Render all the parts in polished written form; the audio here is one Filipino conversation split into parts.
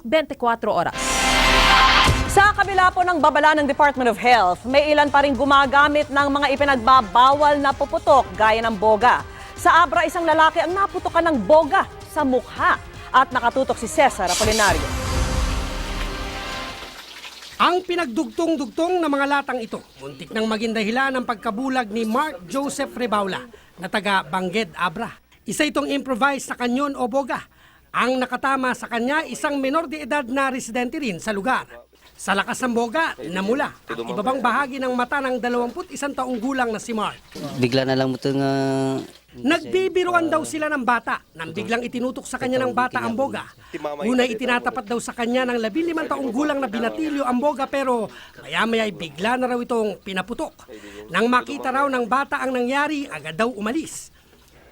24 oras. Sa kabila po ng babala ng Department of Health, may ilan pa rin gumagamit ng mga ipinagbabawal na puputok gaya ng boga. Sa Abra, isang lalaki ang naputokan ng boga sa mukha at nakatutok si Cesar Apolinario. Ang pinagdugtong-dugtong na mga latang ito, muntik nang maging dahilan ng pagkabulag ni Mark Joseph Rebaula na taga Bangged, Abra. Isa itong improvised na kanyon o boga. Ang nakatama sa kanya, isang menor de edad na residente rin sa lugar. Sa lakas ng boga, namula ang ibabang bahagi ng mata ng 21 taong gulang na si Mark. Bigla na lang mo ito nga... Nagbibiruan daw sila ng bata nang biglang itinutok sa kanya ng bata ang boga. Unay itinatapat daw sa kanya ng 15 taong gulang na binatilyo ang boga pero maya-maya ay bigla na raw itong pinaputok. Nang makita raw ng bata ang nangyari, agad daw umalis.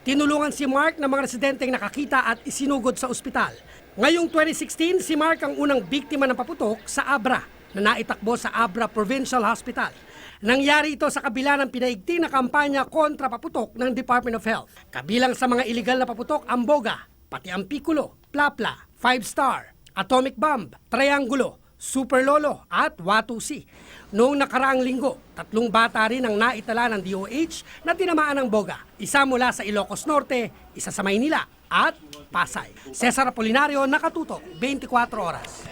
Tinulungan si Mark ng mga residenteng nakakita at isinugod sa ospital. Ngayong 2016, si Mark ang unang biktima ng paputok sa Abra na naitakbo sa Abra Provincial Hospital. Nangyari ito sa kabila ng pinaigting na kampanya kontra paputok ng Department of Health. Kabilang sa mga iligal na paputok ang boga, pati ang piccolo, plapla, 5-star, atomic bomb, triangulo, super lolo at watusi. Noong nakaraang linggo, 3 bata rin ang naitala ng DOH na tinamaan ng boga. Isa mula sa Ilocos Norte, isa sa Maynila at Pasay. Cesar Apolinario, nakatutok, 24 oras.